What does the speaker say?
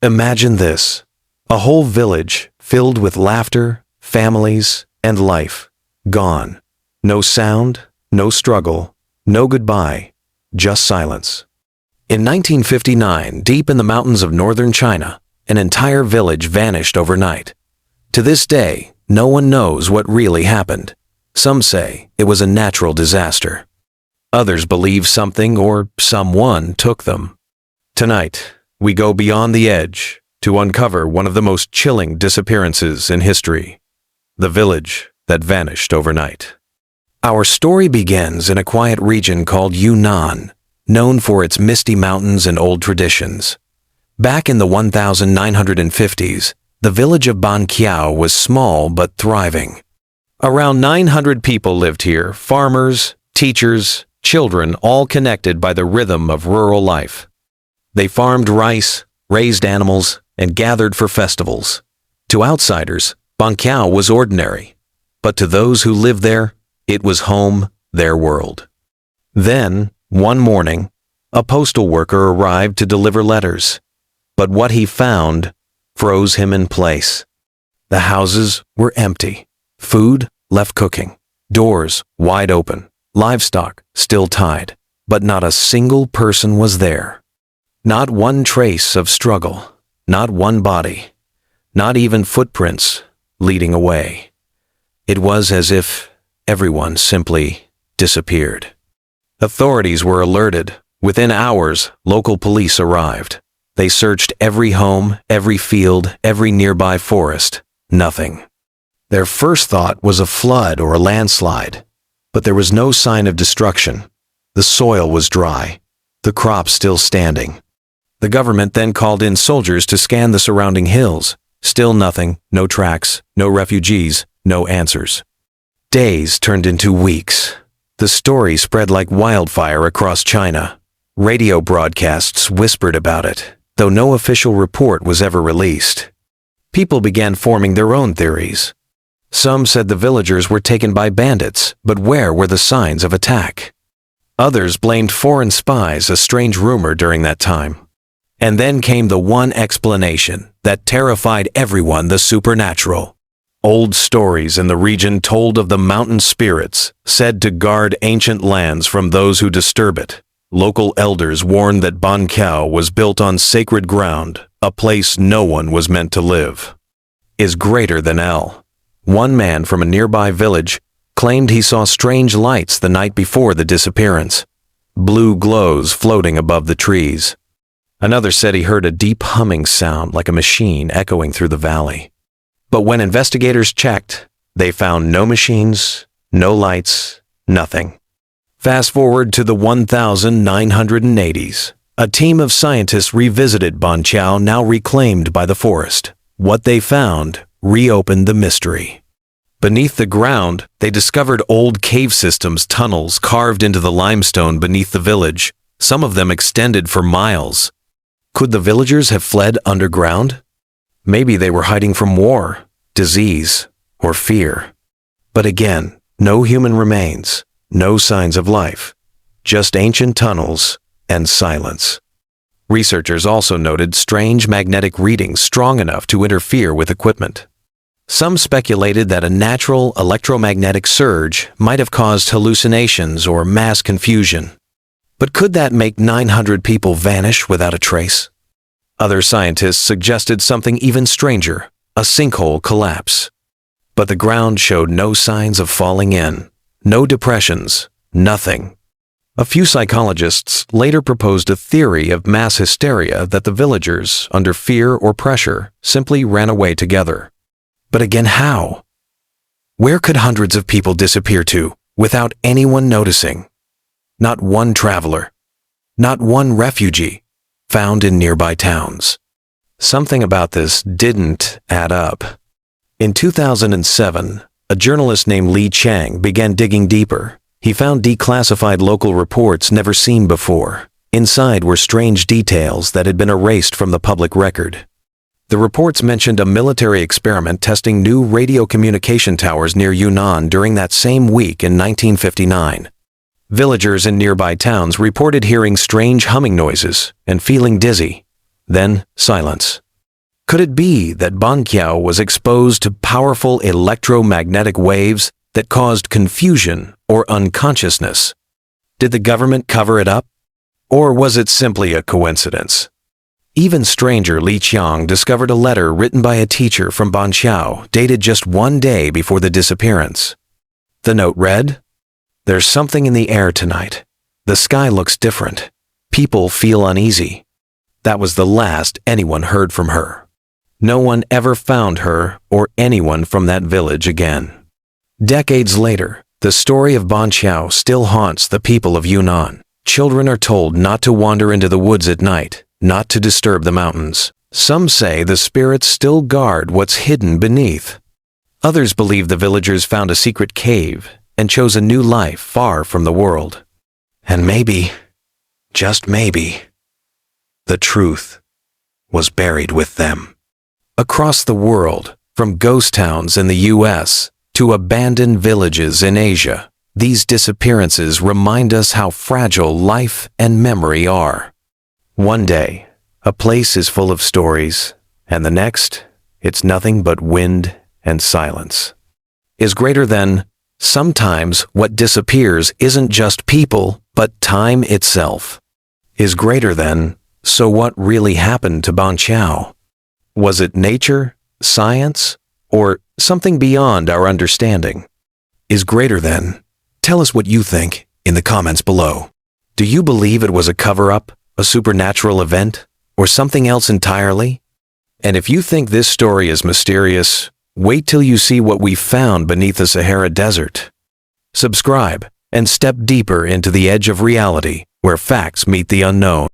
Imagine this: a whole village filled with laughter, families, and life. Gone. No sound, no struggle, no goodbye, just silence. In 1959, deep in the mountains of northern China, an entire village vanished overnight. To this day, no one knows what really happened. Some say it was a natural disaster. Others believe something or someone took them. Tonight, we go beyond the edge to uncover one of the most chilling disappearances in history: the village that vanished overnight. Our story begins in a quiet region called Yunnan, known for its misty mountains and old traditions. Back in the 1950s, the village of Banqiao was small but thriving. Around 900 people lived here: farmers, teachers, children, all connected by the rhythm of rural life. They farmed rice, raised animals, and gathered for festivals. To outsiders, Banqiao was ordinary, but to those who lived there, it was home, their world. Then, one morning, a postal worker arrived to deliver letters, but what he found froze him in place. The houses were empty, food left cooking, doors wide open, livestock still tied, but not a single person was there. Not one trace of struggle, not one body, not even footprints leading away. It was as if everyone simply disappeared. Authorities were alerted. Within hours, local police arrived. They searched every home, every field, every nearby forest. Nothing. Their first thought was a flood or a landslide, but there was no sign of destruction. The soil was dry, the crops still standing. The government then called in soldiers to scan the surrounding hills. Still nothing, no tracks, no refugees, no answers. Days turned into weeks. The story spread like wildfire across China. Radio broadcasts whispered about it, though no official report was ever released. People began forming their own theories. Some said the villagers were taken by bandits, but where were the signs of attack? Others blamed foreign spies, a strange rumor during that time. And then came the one explanation that terrified everyone: the supernatural. Old stories in the region told of the mountain spirits, said to guard ancient lands from those who disturb it. Local elders warned that Banqiao was built on sacred ground, a place no one was meant to live. Is greater than L. One man from a nearby village claimed he saw strange lights the night before the disappearance, blue glows floating above the trees. Another said he heard a deep humming sound like a machine echoing through the valley. But when investigators checked, they found no machines, no lights, nothing. Fast forward to the 1980s. A team of scientists revisited Banqiao, now reclaimed by the forest. What they found reopened the mystery. Beneath the ground, they discovered old cave systems, tunnels carved into the limestone beneath the village. Some of them extended for miles. Could the villagers have fled underground? Maybe they were hiding from war, disease, or fear. But again, no human remains, no signs of life, just ancient tunnels and silence. Researchers also noted strange magnetic readings strong enough to interfere with equipment. Some speculated that a natural electromagnetic surge might have caused hallucinations or mass confusion. But could that make 900 people vanish without a trace? Other scientists suggested something even stranger: a sinkhole collapse. But the ground showed no signs of falling in, no depressions, nothing. A few psychologists later proposed a theory of mass hysteria, that the villagers, under fear or pressure, simply ran away together. But again, how? Where could hundreds of people disappear to without anyone noticing? Not one traveler, not one refugee found in nearby towns. Something about this didn't add up. In 2007, a journalist named Li Chang began digging deeper. He found declassified local reports never seen before. Inside were strange details that had been erased from the public record. The reports mentioned a military experiment testing new radio communication towers near Yunnan during that same week in 1959. Villagers in nearby towns reported hearing strange humming noises and feeling dizzy. Then silence. Could it be that Banqiao was exposed to powerful electromagnetic waves that caused confusion or unconsciousness? Did the government cover it up? Or was it simply a coincidence? Even stranger Li Qiang discovered a letter written by a teacher from Banqiao dated just one day before the disappearance. The note read, "There's something in the air tonight. The sky looks different. People feel uneasy." That was the last anyone heard from her. No one ever found her or anyone from that village again. Decades later, the story of Banqiao still haunts the people of Yunnan. Children are told not to wander into the woods at night, not to disturb the mountains. Some say the spirits still guard what's hidden beneath. Others believe the villagers found a secret cave and chose a new life far from the world. And maybe, just maybe, the truth was buried with them. Across the world, from ghost towns in the US to abandoned villages in Asia, these disappearances remind us how fragile life and memory are. One day, a place is full of stories, and the next, it's nothing but wind and silence. Is greater than, sometimes what disappears isn't just people, but time itself. Is greater than, so what really happened to Banqiao? Was it nature, science, or something beyond our understanding? Is greater than. Tell us what you think in the comments below. Do you believe it was a cover-up, a supernatural event, or something else entirely? And if you think this story is mysterious, wait till you see what we found beneath the Sahara Desert. Subscribe and step deeper into the edge of reality where facts meet the unknown.